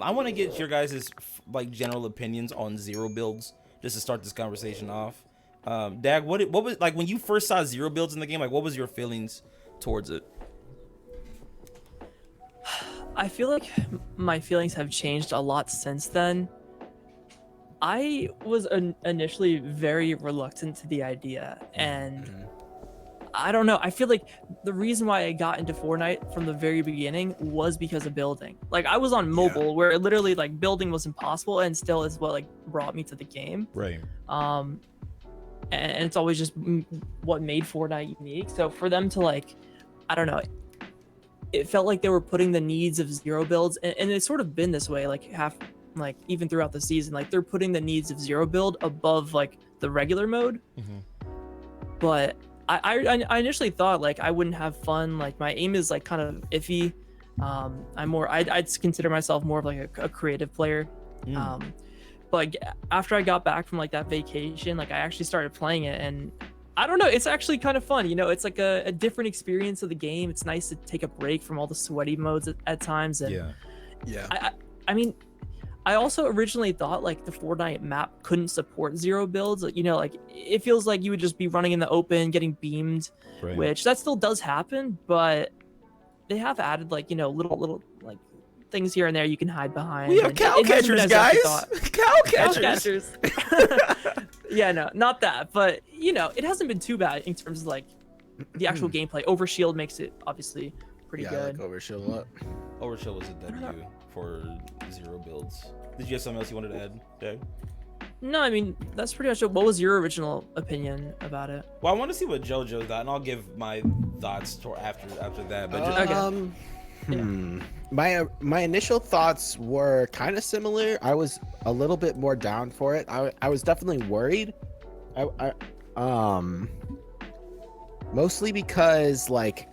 I want to get your guys' like general opinions on zero builds just to start this conversation off. Dag, what was like when you first saw zero builds in the game? Like, what was your feelings towards it? I feel like my feelings have changed a lot since then. I was initially very reluctant to the idea, and I don't know. I feel like the reason why I got into Fortnite from the very beginning was because of building. Like I was on mobile where literally like building was impossible, and still is what like brought me to the game. Right. And it's always just what made Fortnite unique. So for them to like, I don't know, it felt like they were putting the needs of zero builds, and it's sort of been this way like even throughout the season. Like they're putting the needs of zero build above like the regular mode. But I initially thought like I wouldn't have fun. Like my aim is like kind of iffy. I'd consider myself more of like a creative player. But like, after I got back from like that vacation, like I actually started playing it, and I don't know, it's actually kind of fun. You know, it's like a different experience of the game. It's nice to take a break from all the sweaty modes at times. And I mean, I also originally thought like the Fortnite map couldn't support zero builds. Like, you know, like it feels like you would just be running in the open, getting beamed, which that still does happen, but they have added like, you know, little like things here and there you can hide behind. We have cow catchers, guys. Cow catchers. Yeah, no, not that, but you know, it hasn't been too bad in terms of like the actual gameplay. Overshield makes it obviously pretty good. I like Overshield a lot. Overshield was a debut for zero builds. Did you have something else you wanted to add, Dave? No, I mean, that's pretty much it. What was your original opinion about it? Well, I want to see what JoJo thought, and I'll give my thoughts after that. But my initial thoughts were kind of similar. I was a little bit more down for it. I was definitely worried. Mostly because like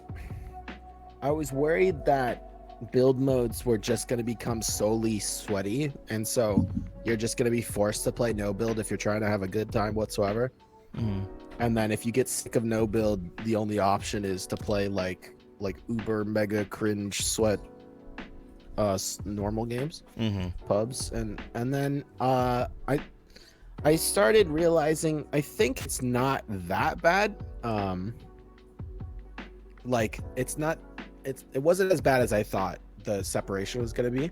I was worried that build modes were just going to become solely sweaty, and so you're just going to be forced to play no build if you're trying to have a good time whatsoever. And then if you get sick of no build, the only option is to play like uber mega cringe sweat normal games, pubs, and then I started realizing I think it's not that bad. Like it wasn't as bad as I thought the separation was going to be.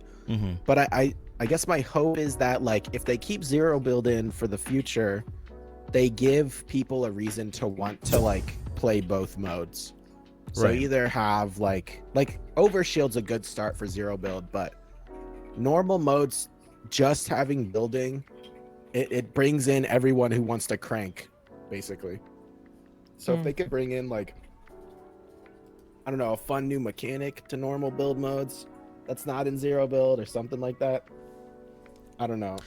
But I guess my hope is that like if they keep zero build in for the future, they give people a reason to want to like play both modes. So either have like Overshield's a good start for zero build, but normal modes just having building, it brings in everyone who wants to crank, basically. So if they could bring in like, I don't know, a fun new mechanic to normal build modes that's not in zero build or something like that, I don't know.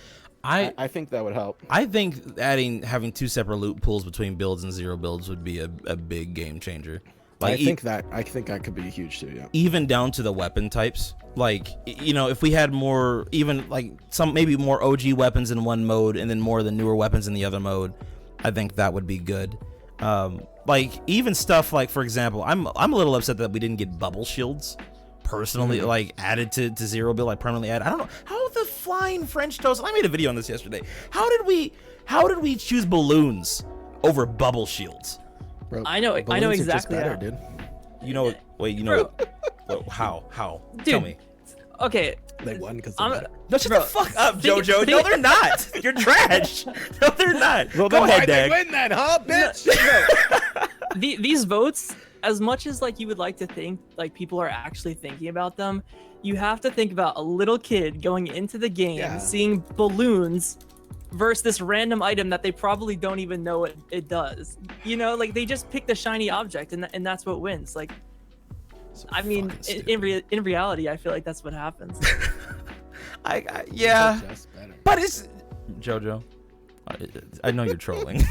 I think that would help. I think having two separate loot pools between builds and zero builds would be a big game changer. Like, I think that could be huge too. Yeah. Even down to the weapon types. Like, you know, if we had more, even like maybe more OG weapons in one mode and then more of the newer weapons in the other mode, I think that would be good. Like even stuff like, for example, I'm a little upset that we didn't get bubble shields personally, like added to zero build, like permanently added. I don't know how the flying French toast. I made a video on this yesterday. How did we choose balloons over bubble shields? Bro, I know exactly better, dude. You know what? Wait, you know what? How? Dude, Tell me. Okay. They won because No, shut the fuck up, JoJo. No, they're not. You're trash. No, they're not. Well, go ahead, Dag. Win that, huh, bitch? These votes, as much as like you would like to think like people are actually thinking about them, you have to think about a little kid going into the game, seeing balloons versus this random item that they probably don't even know what it does. You know, like they just pick the shiny object and that's what wins. Like, so I mean, in reality, I feel like that's what happens. Yeah, but it's JoJo. I know you're trolling.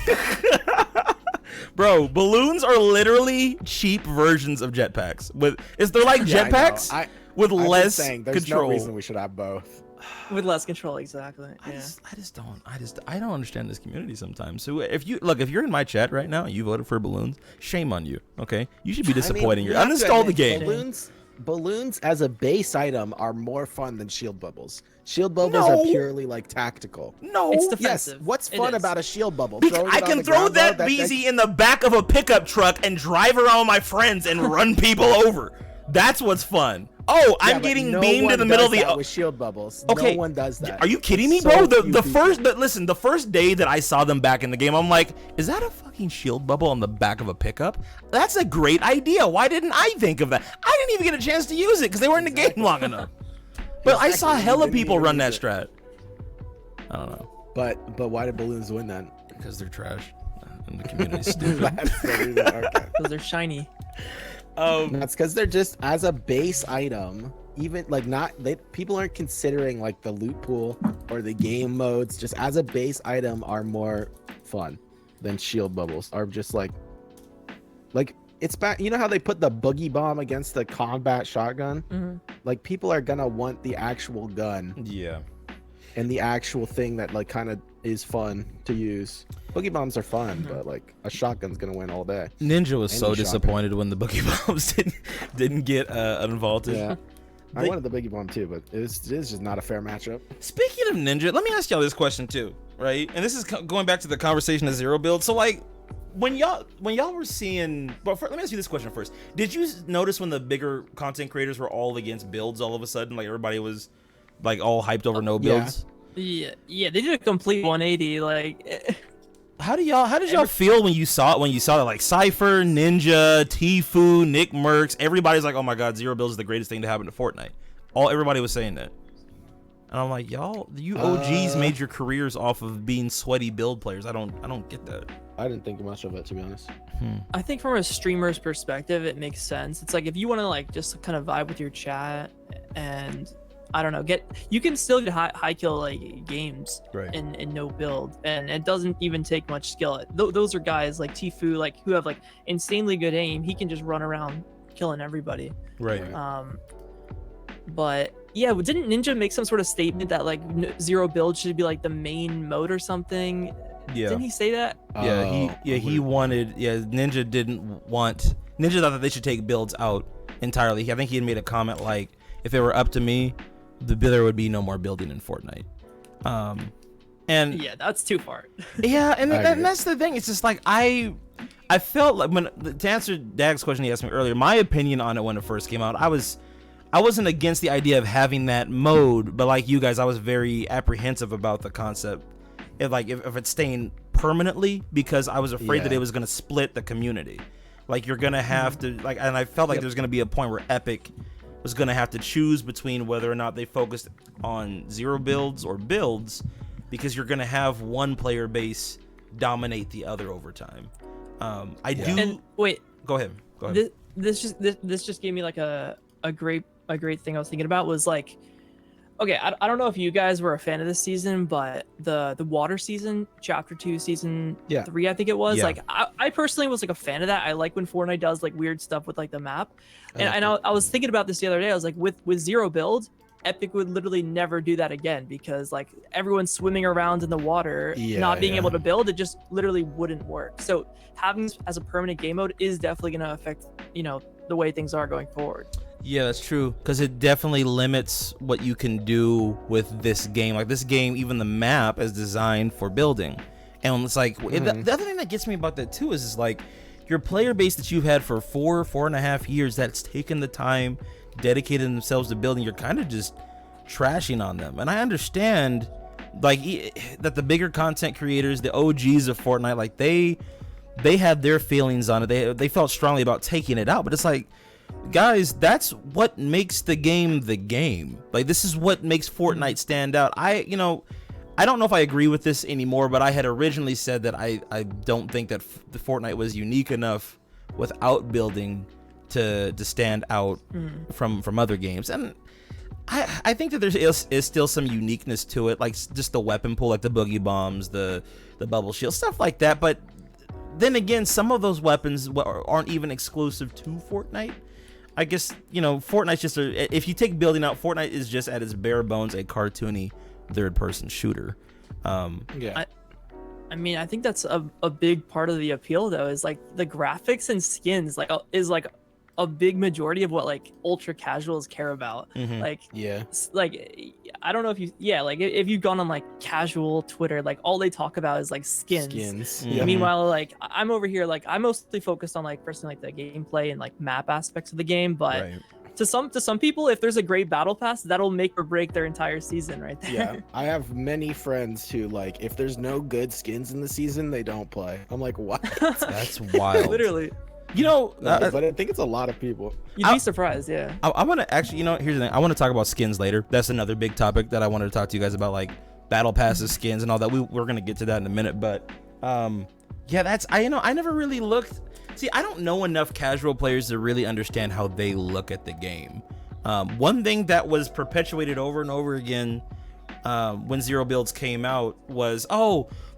Bro, balloons are literally cheap versions of jetpacks. They're like jetpacks with less control. There's no reason we should have both. With less control, exactly. I don't understand this community sometimes. So if you're in my chat right now, and you voted for balloons, shame on you. Okay, you should be disappointed. Uninstall the game. balloons as a base item are more fun than shield bubbles. Shield bubbles are purely like tactical. No. It's Yes. defensive. What's fun about a shield bubble? I can throw that BZ in the back of a pickup truck and drive around with my friends and run people over. That's what's fun. Oh, I'm getting beamed in the middle of the with shield bubbles. Okay, No one does that. Are you kidding me, bro? The first day that I saw them back in the game, I'm like, is that a fucking shield bubble on the back of a pickup? That's a great idea. Why didn't I think of that? I didn't even get a chance to use it because they weren't in the game long enough. But I saw hella people run that strat. I don't know. But why did balloons win then? Because they're trash and the community's stupid. Because they're shiny. That's because they're just as a base item. Even like people aren't considering like the loot pool or the game modes. Just as a base item are more fun than shield bubbles. Are just like it's back. You know how they put the boogie bomb against the combat shotgun? Mm-hmm. Like people are gonna want the actual gun. Yeah. And the actual thing that like kind of is fun to use. Boogie bombs are fun, but like a shotgun's gonna win all day. Ninja was so disappointed when the boogie bombs didn't get unvaulted. Yeah. I wanted the boogie bomb too, but it's just not a fair matchup. Speaking of Ninja, let me ask y'all this question too, right? And this is going back to the conversation of zero build. So like, when y'all were seeing, let me ask you this question first. Did you notice when the bigger content creators were all against builds all of a sudden, like everybody was like all hyped over no builds? Yeah, they did a complete 180. Like, how did y'all feel when you saw that like Cypher, Ninja, Tfue, Nick Mercs, everybody's like, oh my god, zero builds is the greatest thing to happen to Fortnite. Everybody was saying that. And I'm like, you OGs made your careers off of being sweaty build players. I don't get that. I didn't think much of it, to be honest. I think from a streamer's perspective, it makes sense. It's like if you want to like just kind of vibe with your chat and I don't know, you can still get high kill like games in no build, and it doesn't even take much skill. Those are guys like Tfue, like who have like insanely good aim. He can just run around killing everybody. Right. But yeah, didn't Ninja make some sort of statement that like zero build should be like the main mode or something? Yeah. Didn't he say that? He wanted. Yeah, Ninja thought that they should take builds out entirely. I think he had made a comment like, if it were up to me, there would be no more building in Fortnite. And yeah, that's too far. Yeah, and that's the thing. It's just like I felt like to answer Dag's question he asked me earlier, my opinion on it when it first came out, I wasn't against the idea of having that mode, but like you guys, I was very apprehensive about the concept. If it's staying permanently, because I was afraid that it was gonna split the community. Like you're gonna have to and I felt like there's gonna be a point where Epic was going to have to choose between whether or not they focused on zero builds or builds, because you're going to have one player base dominate the other over time. And wait, go ahead. This just gave me like a great thing I was thinking about was like, okay, I don't know if you guys were a fan of this season, but the water season, chapter 2, season 3, I think it was. Like I personally was like a fan of that. I like when Fortnite does like weird stuff with like the map. And I was thinking about this the other day. I was like, with zero build, Epic would literally never do that again, because like everyone's swimming around in the water, not being able to build, it just literally wouldn't work. So having this as a permanent game mode is definitely going to affect, the way things are going forward. Yeah, that's true, because it definitely limits what you can do with this game. Like this game, even the map is designed for building. And it's like, the other thing that gets me about that too is like, your player base that you've had for 4.5 years that's taken the time, dedicated themselves to building, you're kind of just trashing on them. And I understand like that the bigger content creators, the OGs of Fortnite, like they had their feelings on it. They felt strongly about taking it out, but it's like, guys, that's what makes the game the game. Like this is what makes Fortnite stand out. I don't know if I agree with this anymore, but I had originally said that I don't think that the Fortnite was unique enough without building to stand out from other games. And I think that there is still some uniqueness to it, like just the weapon pool, like the boogie bombs, the bubble shield, stuff like that. But then again, some of those weapons aren't even exclusive to Fortnite. I guess, Fortnite's just if you take building out, Fortnite is just at its bare bones a cartoony third-person shooter. I mean, I think that's a big part of the appeal, though, is like the graphics and skins is like a big majority of what like ultra casuals care about. Mhm. Like Yeah. like I don't know if you like if you've gone on like casual Twitter, like all they talk about is like skins. Mhm. Yeah. Meanwhile, like I'm over here, like I'm mostly focused on like personally like the gameplay and like map aspects of the game. But Right. to some people, if there's a great battle pass, that'll make or break their entire season right there. Yeah, I have many friends who like if there's no good skins in the season, they don't play. I'm like, what? That's wild. Literally, You know, But I think it's a lot of people. you'd be surprised. Yeah. I want to actually, here's the thing. I want to talk about skins later. That's another big topic that I wanted to talk to you guys about, like battle passes, skins, and all that. We're gonna get to that in a minute, but yeah, that's I never really looked. See, I don't know enough casual players to really understand how they look at the game. One thing that was perpetuated over and over again when Zero Builds came out was,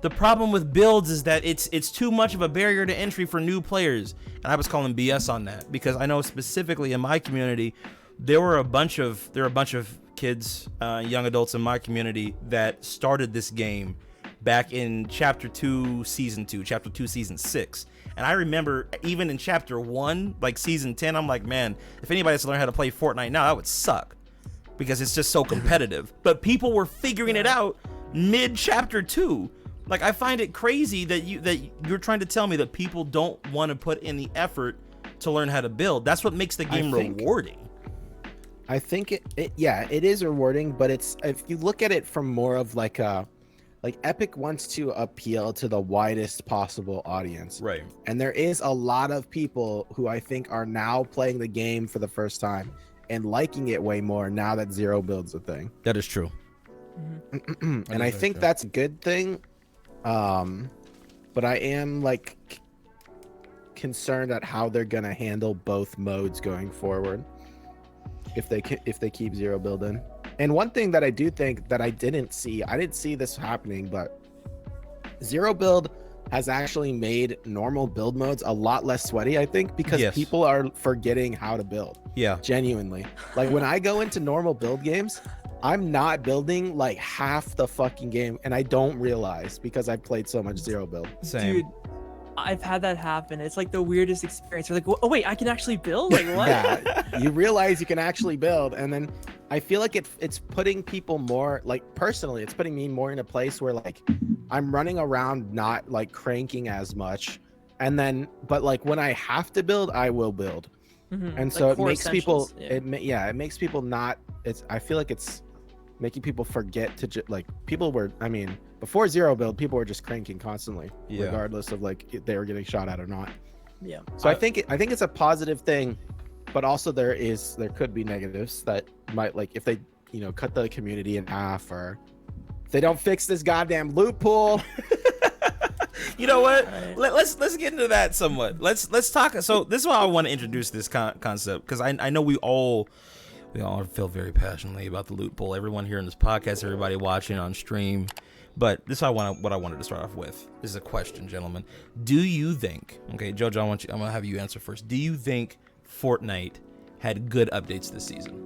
the problem with builds is that it's too much of a barrier to entry for new players. And I was calling BS on that because I know specifically in my community, there were a bunch of kids, young adults in my community that started this game back in Chapter 2, Season 2, Chapter 2, Season 6. And I remember even in Chapter 1, like Season 10, I'm like, man, if anybody has to learn how to play Fortnite now, that would suck because it's just so competitive. But people were figuring it out mid Chapter 2. Like, I find it crazy that you're trying to tell me that people don't want to put in the effort to learn how to build. That's what makes the game rewarding. I think it is rewarding, but it's, if you look at it from more of like Epic wants to appeal to the widest possible audience. Right. And there is a lot of people who I think are now playing the game for the first time and liking it way more now that Zero Build's a thing. That is true. And I think that's a good thing. But I am like concerned at how they're gonna handle both modes going forward if they keep Zero Build in. And one thing that I do think that I didn't see this happening, but Zero Build has actually made normal build modes a lot less sweaty, I think, because people are forgetting how to build. Yeah. Genuinely. Like when I go into normal build games, I'm not building like half the fucking game, and I don't realize because I've played so much Zero Build. Same. Dude, I've had that happen. It's like the weirdest experience. You're like, oh wait, I can actually build? Like what? Yeah, you realize you can actually build, and then I feel like it's putting people more, like personally, it's putting me more in a place where like I'm running around not like cranking as much, and then but like when I have to build, I will build. And so like it makes people yeah. it makes people not, I feel like it's making people forget to like people were, I mean, before Zero Build, people were just cranking constantly, regardless of like if they were getting shot at or not. Yeah. So I think it's a positive thing, but also there could be negatives that might, like if they cut the community in half, or if they don't fix this goddamn loot pool. You know what? Right. Let's get into that somewhat. Let's talk. So this is why I want to introduce this concept, because I know we all feel very passionately about the loot pool. Everyone here in this podcast, everybody watching on stream. But this is what I wanted to start off with. This is a question, gentlemen. Do you think? Okay, Jojo, I'm gonna have you answer first. Do you think Fortnite had good updates this season?